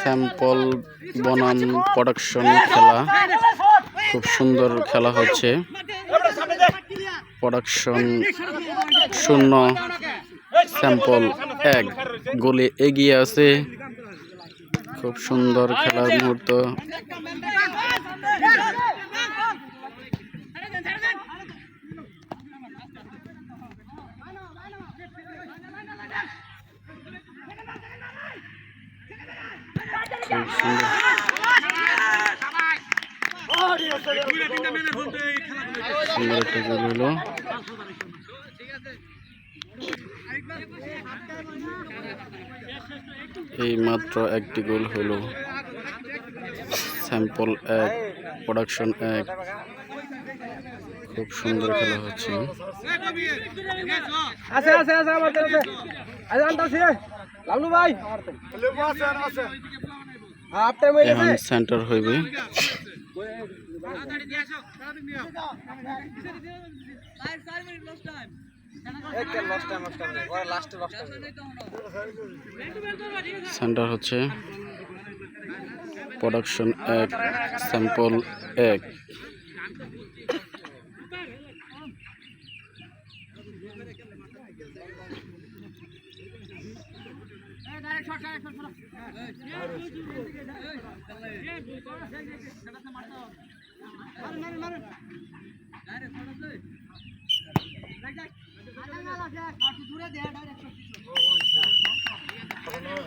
Sample বনাম production খেলা, খুব সুন্দর খেলা হচ্ছে। প্রোডাকশন 0, স্যাম্পল 1 গোলে এগিয়ে আছে। খুব সুন্দর খেলার মুহূর্ত। খুব সুন্দর একটা গোল হলো। এই মাত্র একটি গোল হলো। Sample 1 production 1। খুব সুন্দর খেলা হচ্ছে। এখন সেন্টার হইবে। সেন্টার হচ্ছে প্রোডাকশন 1 স্যাম্পল 1।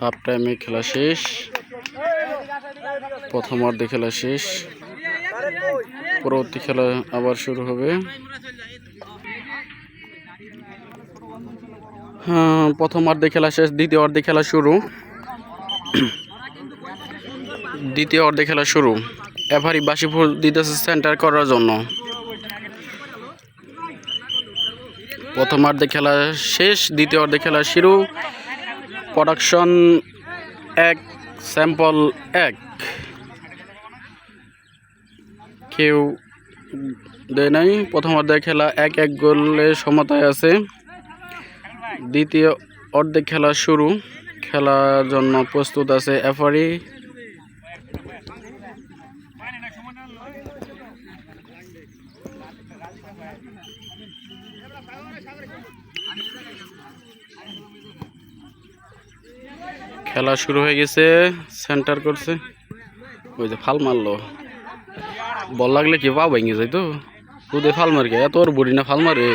হাফ টাইমে খেলা শেষ, প্রথম অর্ধে খেলা শেষ। পরবর্তী খেলা আবার শুরু হবে। প্রথম অর্ধে খেলা শেষ, দ্বিতীয় অর্ধে খেলা শুরু। দ্বিতীয় অর্ধে খেলা শুরু। এভারি বাসিপুর দিতেছে সেন্টার করার জন্য। প্রথম অর্ধে খেলা শেষ, দ্বিতীয় অর্ধে খেলা শুরু। Production 1 sample 1। কেউ দেয় নাই। প্রথম অর্ধে খেলা 1-1 গোলে সমতায় আছে। দ্বিতীয় অর্ধে খেলা শুরু। খেলার জন্য প্রস্তুত আছে এফারি। খেলা শুরু হয়ে গেছে। সেন্টার করছে, ওই যে ফাল মারলো। বল লাগলে কি পা ভেঙে যায় তো, ওদের ফাল মারকে এত ওর বুড়ি না ফাল মারে।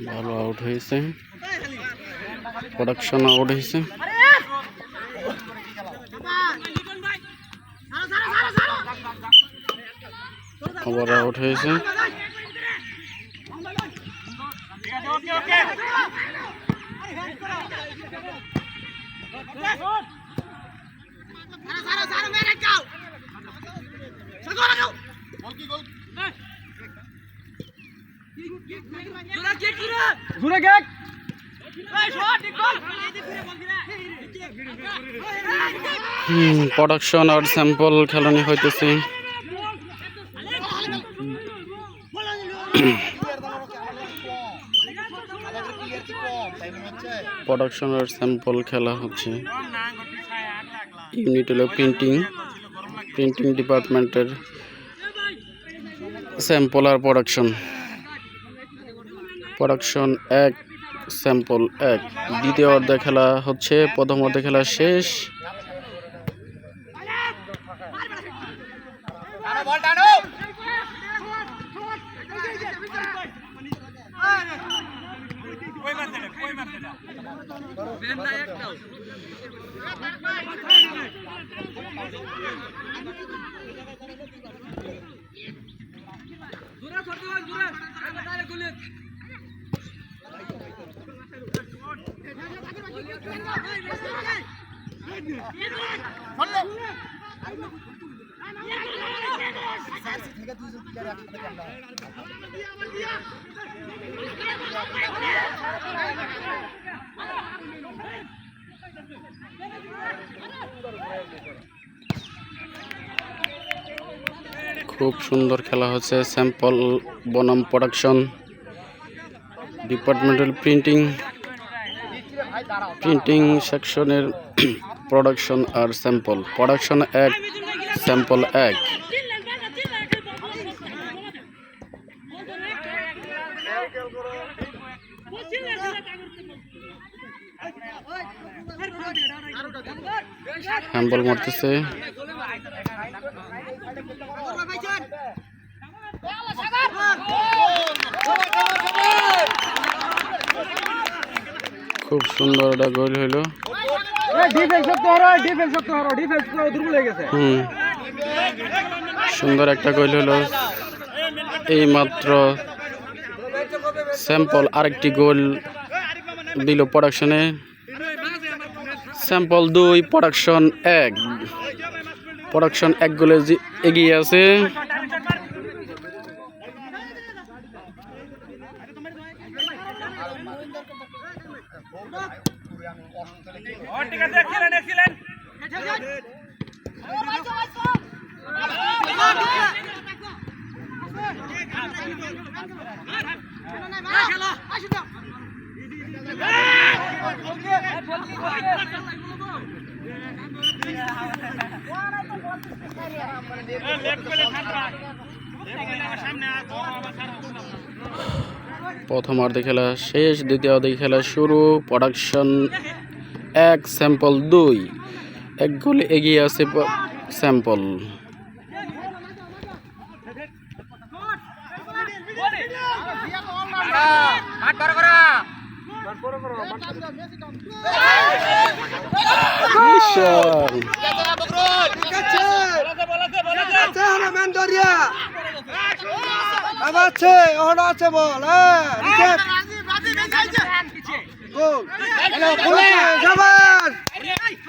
ভালো আউট হয়েছে, প্রোডাকশন আউট হয়েছে। আবার আউট হয়েছে। প্রোডাকশন আর স্যাম্পল খেলানি হইতেছে। প্রোডাকশন আর স্যাম্পল খেলা হচ্ছে। ইউনিট হলো প্রিন্টিং ডিপার্টমেন্টের স্যাম্পল আর প্রোডাকশন। Production 1 sample 1। দ্বিতীয় অর্ধে খেলা হচ্ছে, প্রথম অর্ধে খেলা শেষ। বেন না একটাও খুব সুন্দর খেলা হচ্ছে। স্যাম্পল বনাম প্রোডাকশন, ডিপার্টমেন্টাল প্রিন্টিং সেকশনের প্রোডাকশন আর স্যাম্পল। Production 1, sample 1। হ্যান্ডবল মারতেছে। খুব সুন্দর একটা গোল হইল। সুন্দর একটা গোল হলো। এই মাত্র স্যাম্পল আরেকটি গোল দিল প্রোডাকশনে। Sample 2, production 1। প্রোডাকশন 1 গোলে এগিয়ে আছে। প্রথম অর্ধে খেলা শেষ, দ্বিতীয় অর্ধে খেলা শুরু। Production 1, sample 2। 1 গোলে এগিয়ে আছে স্যাম্পল।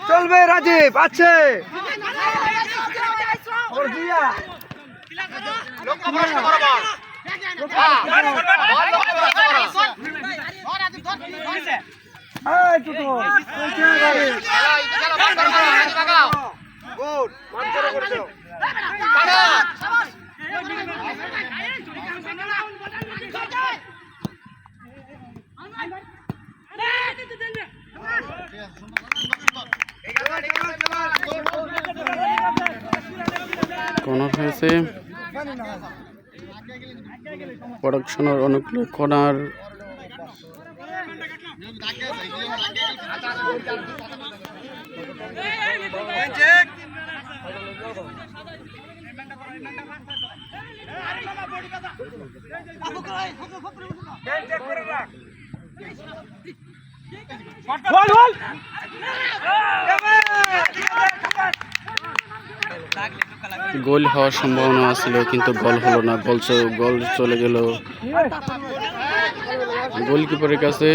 চলবে রাজীব আছে। কর্নার হয়েছে। প্রোডাকশনের অনুকূলে কর্নার। গোল হওয়ার সম্ভাবনা ছিল, কিন্তু গোল হলো না। গোল চলে গেল গোলকিপারের কাছে।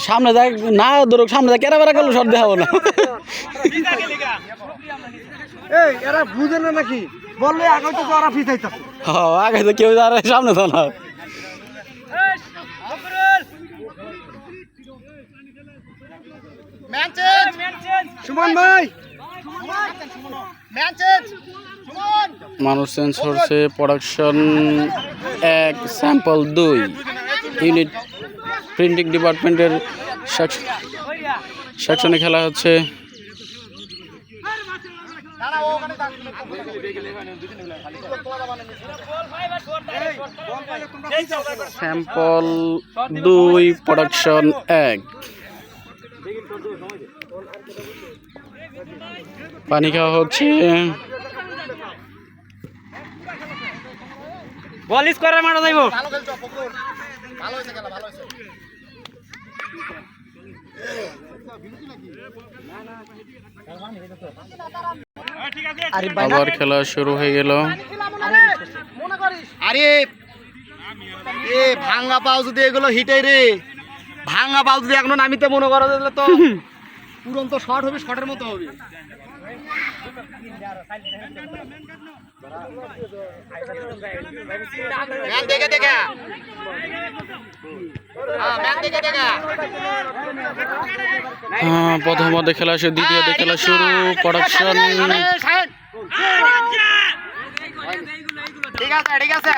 সামনে দেখ না, ধরুক সামনে দেখ, কেরা বেড়া গেল সব দেখাবো না। এরা বুঝে না নাকি? বললে আগে তো ওরা ফিসাইতাছে। হ্যাঁ, আগে তো কেউ আর সামনে তো না। সুমন ভাই মানুষ চেঞ্জ করছে প্রোডাকশন 1 স্যাম্পল 2 ইউনিট প্রিন্টিং ডিপার্টমেন্টের সেকশনে খেলা হচ্ছে। স্যাম্পল 2 প্রোডাকশন 1 পানি খাওয়া হচ্ছে। বল স্কোয়ারে মারা যাইবো। আবার খেলা শুরু হয়ে গেল। আরে এ ভাঙা পাও যদি এগুলো হিটে রে, ভাঙা পাও যদি এখনো নামিতে মনে করা যাবে তো পুরন্ত শর্ট হবে, শর্টের মতো হবে। দেখে দেখে প্রথম অর্ধে খেলা শুরু, দ্বিতীয় অর্ধে খেলা শুরু। প্রোডাকশন ঠিক আছে ঠিক আছে।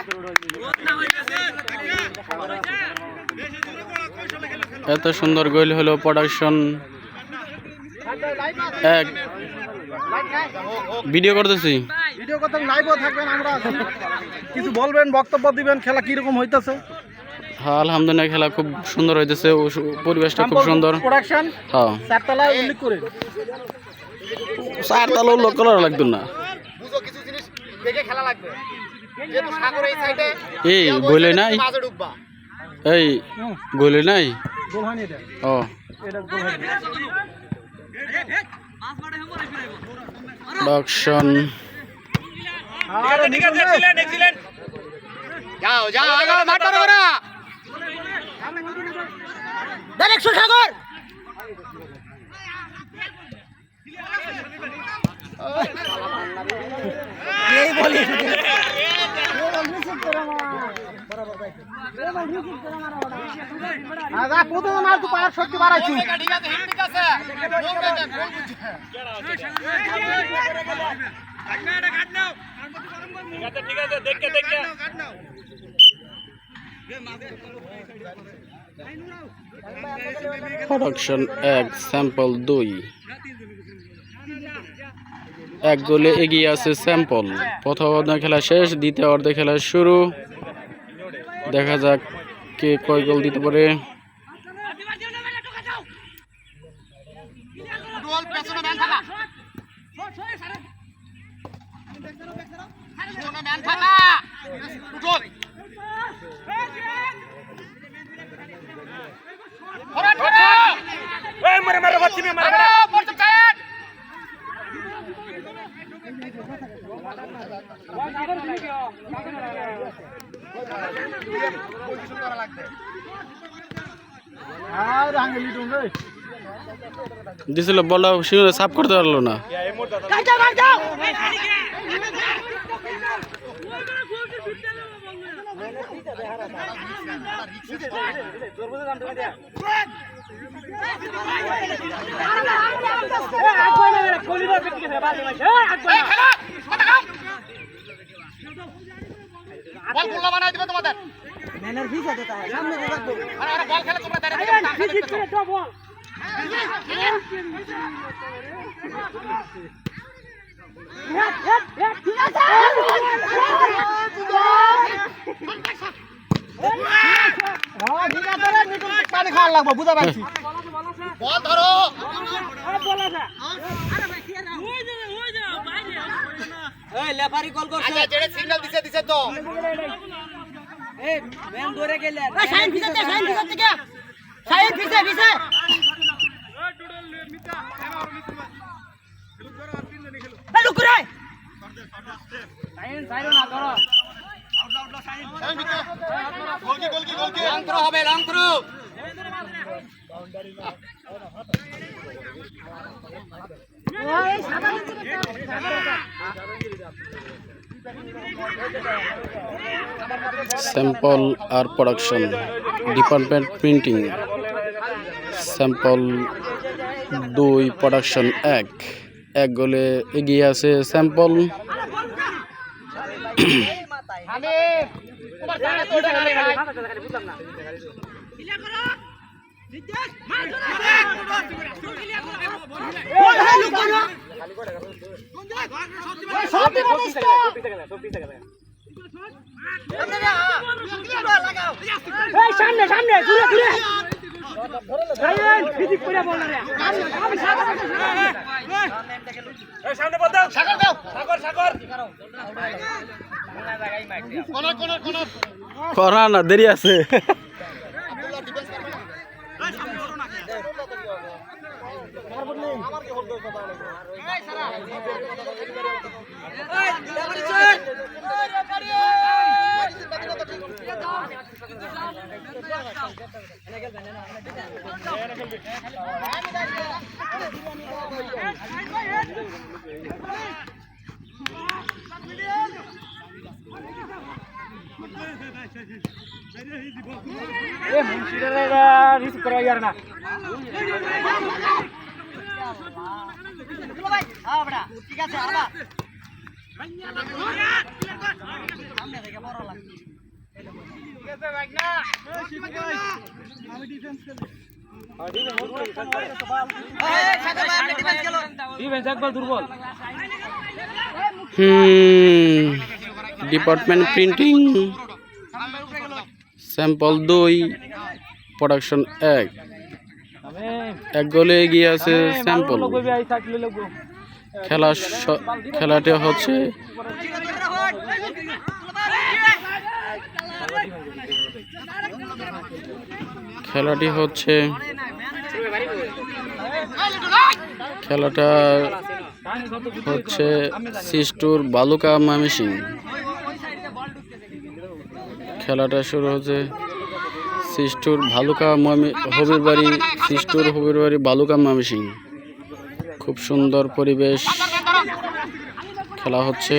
এত সুন্দর গোল হলো প্রোডাকশন 1। ভিডিও করতেছি, ভিডিও করতে লাইভও থাকবেন, আমরা কিছু বলবেন, বক্তব্য দিবেন, খেলা কি রকম হইতাছে। হ্যাঁ আলহামদুলিল্লাহ খেলা খুব সুন্দর হইতেছে, পরিবেশটা খুব সুন্দর। প্রোডাকশন হ্যাঁ চারতলা উল্লেখ করে, চারতলা উল্লেখ করা লাগতো না। বুঝো কিছু জিনিস দেখে খেলা লাগবে। যেহেতু সাগর এই সাইডে এই গোলে নাই, মাঝে ঢুকবা। এই গোলে নাই। গোল হয়নি এটা, ও এটা গোল হয়নি। প্রোডাকশন আরে এক্সিলেন্ট এক্সিলেন্ট। যাও যাও আগো মারতে পারো না। ডাইরেক্ট সাগর এই বলি আদা প্রথমে মার তো পাওয়ার শক্তি বাড়াইছি। ঠিক আছে ঠিক আছে। ঠিক আছে দেখকে দেখকে প্রোডাকশন 1 স্যাম্পল 2 এক গোলে এগিয়ে আছে স্যাম্পল। প্রথম অর্ধে খেলা শেষ, দ্বিতীয় অর্ধে খেলা শুরু। দেখা যাক কে কয় গোল দিতে পারে। দিছিল বলটা শিওরে সাফ করতে পারলো না। বল গোলা বানাই দিবে তোমাদের ম্যানার ফিস আছে তাই সামনে তো রাখবো। আরে বল খেলে তোমরা ডাইরেক্ট বল পানি খাওয়া লাগবো, বুঝা পাইছি। বল ধরো লেফারি কল করছে। আচ্ছা যেটা সিগন্যাল দিছে দিছে তো এই ম্যান ধরে গেলেন। ওই সাইন ভিতর থেকে সাইন ভিতরে ভিতরে এই লুক রে সাইন সাইন না ধরো। আউট আউট সাইন সাইন ভিতরে গোলকি লং থ্রো হবে, লং থ্রো। ওই সাদা স্যাম্পল আর production department printing sample 2 production 1 এক গোলে এগিয়ে আছে স্যাম্পল। সামনে সামনে দূরে দূরে করা না, দেরি আছে। ঠিক আছে ডিপার্টমেন্ট প্রিন্টিং স্যাম্পল 2 প্রোডাকশন 1 এক গোলে এগিয়ে আছে স্যাম্পল। খেলাটি হচ্ছে খেলাটা হচ্ছে সিস্টুর বালুকা ময়মনসিং। খেলাটা শুরু হচ্ছে সিস্টুর হবির বাড়ি বালুকা ময়মনসিং। খুব সুন্দর পরিবেশ, খেলা হচ্ছে।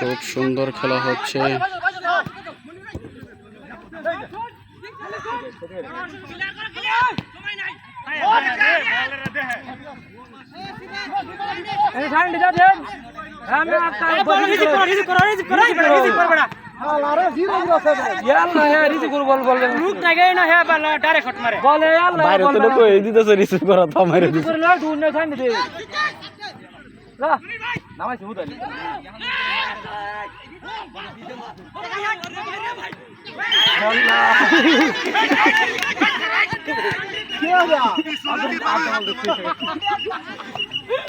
খুব সুন্দর খেলা হচ্ছে।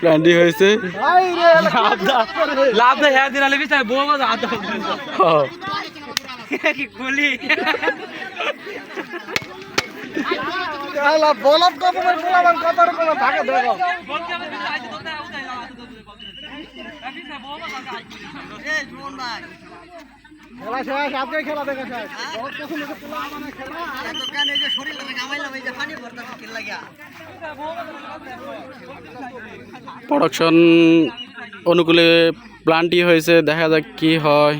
প্ল্যান্টি হয়েছে লাভ হ্যাঁ দিন আলে বিচার বউ কি গুলি বলব কপমের পোলাবান কত রকম থাকে দেখো এই জোন ভাই খেলা শেষ আপনি খেলা দেখে শেষ বহুত কিছু লোক পোলা মানে খেলা আর দোকান এই যে শরীর লাগা গামাইলাম এই যে পানি ভরতা কি লাগিয়া প্রোডাকশন অনুকূলে প্ল্যান্টি হয়েছে, দেখা যাক কি হয়।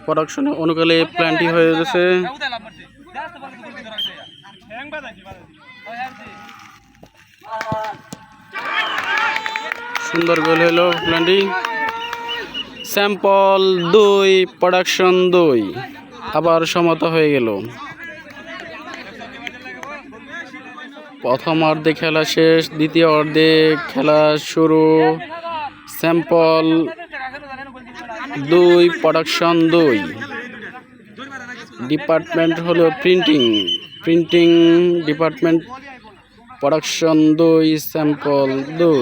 প্রোডাকশন অনুকূলে প্ল্যান্টি হয়ে গেছে। সুন্দর গোল হলো প্ল্যান্টি। স্যাম্পল 2 প্রোডাকশন 2 আবার সমতা হয়ে গেল। প্রথম অর্ধে খেলা শেষ, দ্বিতীয় অর্ধে খেলা শুরু। Sample 2 production 2। ডিপার্টমেন্ট হলো প্রিন্টিং ডিপার্টমেন্ট প্রোডাকশন 2 স্যাম্পল 2।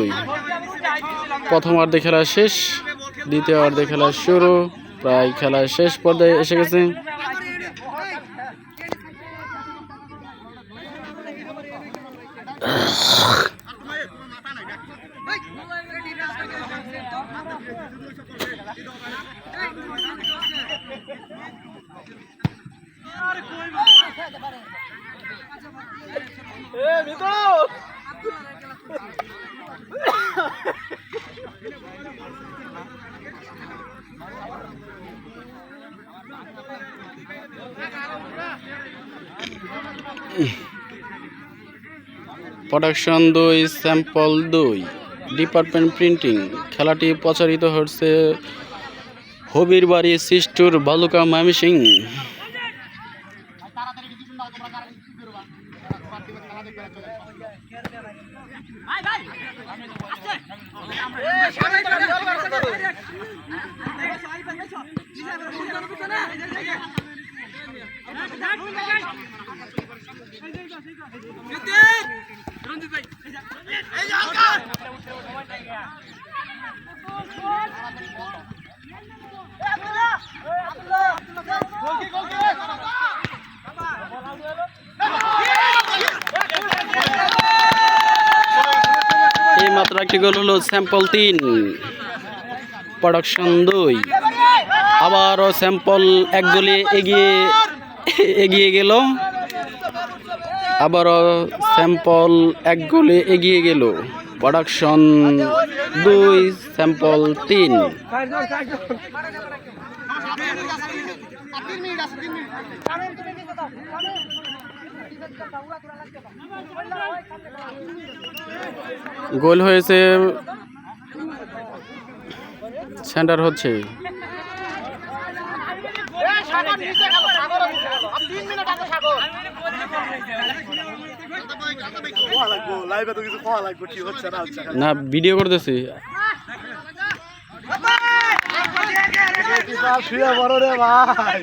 প্রথম অর্ধে খেলা শেষ, দ্বিতীয় অর্ধে খেলা শুরু। প্রায় খেলা শেষ পর্যায়ে এসে গেছে। Production 2 sample 2 department printing. খেলাটি প্রচারিত হচ্ছে হবির বাড়ি সিস্টুর বালুকা ময়মনসিং। এই মাত্র একটি গোল হলো স্যাম্পল 3 প্রোডাকশন 2। আবারও স্যাম্পল এক গোলে এগিয়ে গেল। আবারও স্যাম্পল এক গোলে এগিয়ে গেল। Production 2 sample 3। গোল হয়েছে, সেন্টার হচ্ছে। না ভিডিও করতেছি। শুয়ে বড় রে ভাই,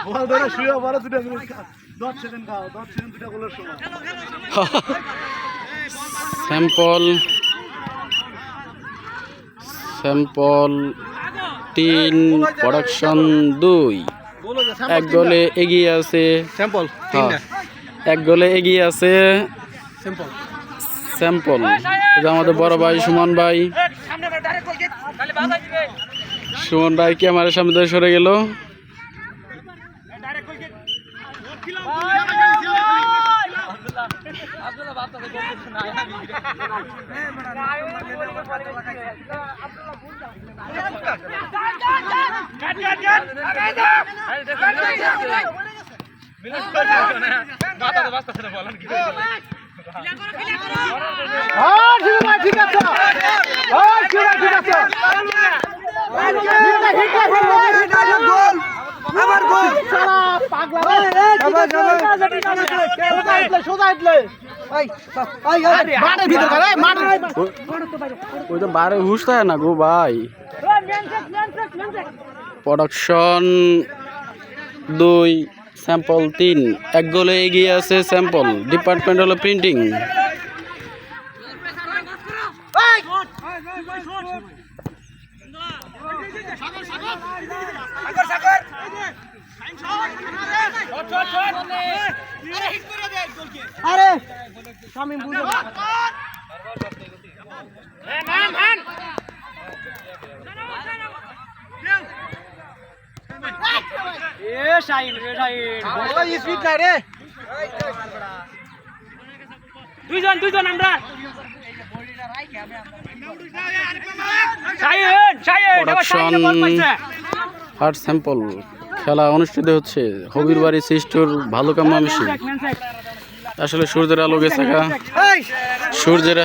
বল ধরে শুয়ে বড় 10 সেকেন্ড খাও, 10 সেকেন্ড দুটা গোলের সময়। স্যাম্পল 3 প্রোডাকশন 2 এক গোলে এগিয়ে আছে। স্যাম্পল এক গোলে এগিয়ে আছে স্যাম্পল। এটা আমাদের বড় ভাই সুমন ভাই। সুমন ভাই ক্যামেরার সামনে থেকে সরে গেল। ঠিক আছে ওই তো বারে হুশ থাকে না গো ভাই। প্রোডাকশন 2 স্যাম্পল 3 এক গোলে এগিয়ে আছে স্যাম্পল। ডিপার্টমেন্ট হলো প্রিন্টিং। আরে শামিম বুঝো দুইজন আমরা প্রোডাকশন 8 স্যাম্পল। খেলা অনুষ্ঠিত হচ্ছে হবির বাড়ি সিস্টুর ভালুকা ময়মনসিং। আসলে সূর্যের আলো গেছে গা, সূর্যের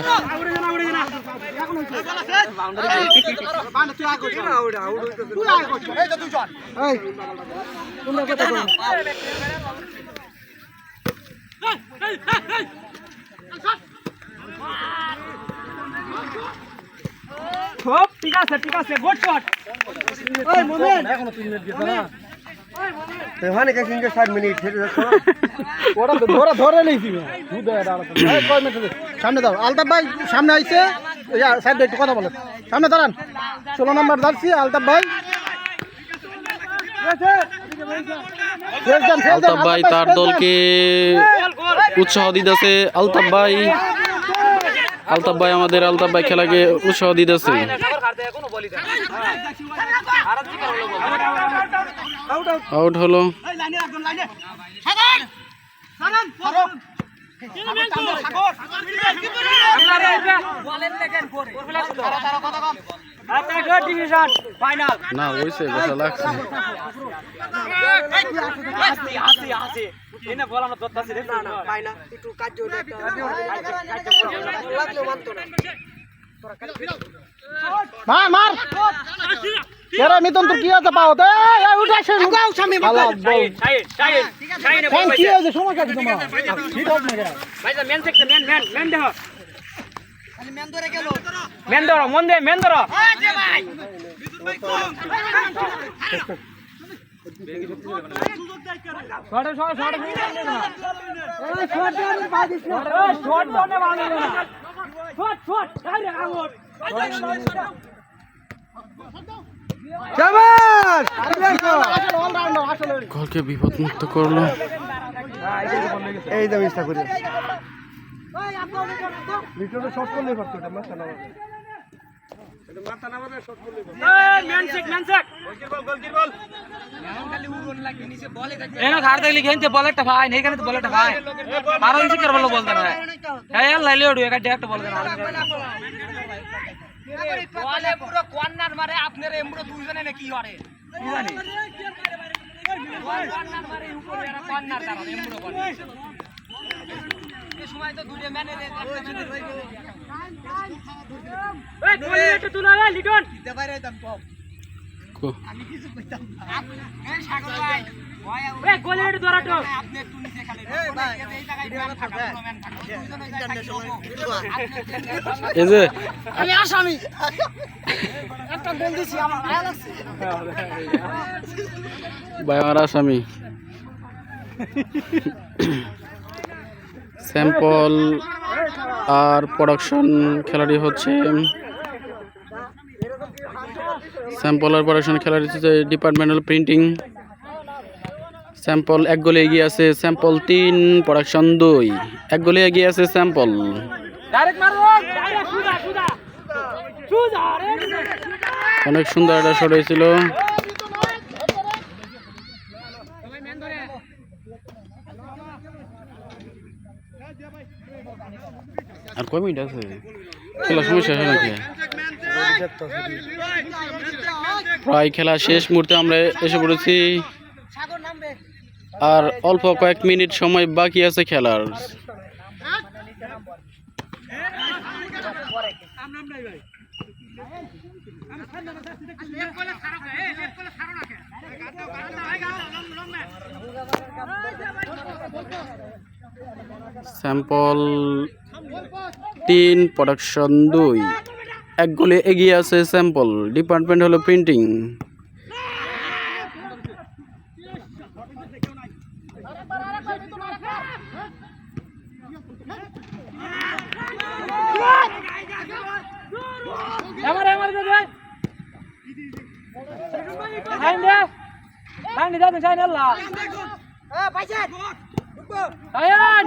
ঠিক আছে গুড শট। ওই মোমেন এখনো 3 মিনিট গেছে না। তেহানে কে সিঙ্গে 7 মিনিট ছেড়ে যাচ্ছ। ওটা তো ধরে লইছি দুধ এটা এই কয় মিনিট সামনে দাও। আলতাফ ভাই সামনে আইছে, সাইড একটু কথা বলেন। সামনে দাঁড়ান। 16 নাম্বার দাঁড়ছি আলতাফ ভাই। আলতাফ ভাই তার দলকে উৎসাহ দিতেছে। আলতাফ ভাই আমাদের আলতাফ ভাই খেলাকে উৎসাহ দিতেছে। আউট হলো। না হয়েছে গোসা লাগছে মার মার এরা মিতন তো কি আছে পাও দে এই উঠা সে লুকাও সামনে মার কি আছে সময় কাটি তোমার ঠিক আছে না ভাইজা মেন সেক্টর মেন দেহ খালি মেন ধরে গেল মেন ধরো মন দে মেন ধরো যে ভাই শর্ট শর্ট শর্ট এই শর্ট দে বাদিস না এই শর্ট দে বাদিস না শর্ট শর্ট আরে আউট শাবাশ আসলে অলরাউন্ডার আসলে গোলকে বিপদমুক্ত করলো এই দাও ইচ্ছা করে ভিতরে শট করলে পারতো এটা মাথা না এনা ঘাড় দেখলি খেনতে বল একটা ভাই নেই কেন তো বল একটা ভাই আরো ইনসি করে বল বলতে না হ্যাঁ ইয়ার লাইলে ওড়ু একটা ডাইরেক্ট বল দেনা বলে পুরো কর্নার মারে আপনার এমবুড়ো দুইজনে না কি করে কি জানি কর্নার মারে উপরে এরা কর্নার দাঁড়া এমবুড়ো কর্নার এই সময় তো দুইটা ম্যানে এই গোলি এটা তুলা রে লিটন দিতে পারে একদম কম আমি কিছু কইতাম এই সাগর ভাই এই গোলি এটা ধরা তো আপনি একটু নিচে খালি এই ভাই এই জায়গায় ম্যান থাকা ম্যান থাকা দুইজনে যাই এই যে আমি আসামি একটা গোল দিছি আমার ভালো লাগছে ভাই আমার আসামি স্যাম্পল আর প্রোডাকশন খেলাটি হচ্ছে স্যাম্পল আর প্রোডাকশন খেলাটি হচ্ছে ডিপার্টমেন্টাল প্রিন্টিং স্যাম্পল 1 গোলে এগিয়ে আছে স্যাম্পল 3 প্রোডাকশন 2 1 গোলে এগিয়ে আছে স্যাম্পল ডাইরেক্ট মারো ডাইরেক্ট সুদা সুদা সুদা রে অনেক সুন্দর একটা শট হয়েছিল আর কয় মিনিট আছে খেলা সমস্যা হয় নাকি প্রায় খেলা শেষ মুহূর্তে আমরা এসে পড়েছি আর অল্প কয়েক মিনিট সময় বাকি আছে খেলার স্যাম্পল 3 প্রোডাকশন 2 1 গোলে এগিয়ে আছে স্যাম্পল ডিপার্টমেন্ট হলো প্রিন্টিং আমার দে টাইম দে টাইম দে দাও চাই না আল্লাহ পয়সা আয়ান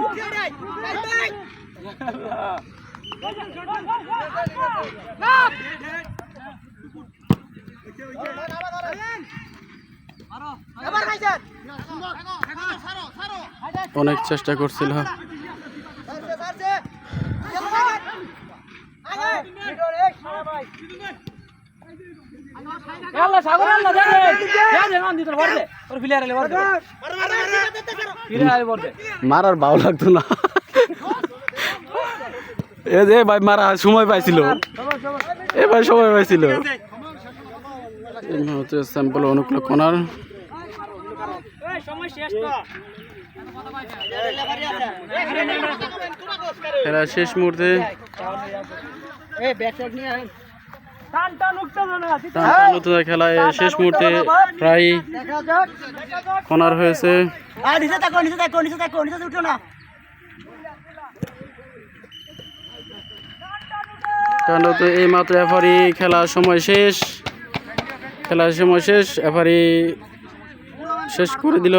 অনেক চেষ্টা করছিল আল্লাহ সাগর আল্লাহ দে দে নাম দিতে বর্দে ওর প্লেয়ার এলে বর্দে প্লেয়ার বর্দে মারার ভালো লাগতো না এ যে ভাই মারা সময় পাইছিল এ ভাই সময় পাইছিল হচ্ছে স্যাম্পল অনুকূল কোনার সময় শেষ তো খেলা শেষ মুহূর্তে এই ব্যাক সাইড নিয়ে আয় টান টান উঠতো না টান খেলায় শেষ মুহূর্তে প্রায় কোনার হয়েছে নিচে তাকো নিচে তাকো নিচে তাকো নিচে উঠো না কারণ তো এই মাত্র এফারি খেলার সময় শেষ এফারি শেষ করে দিল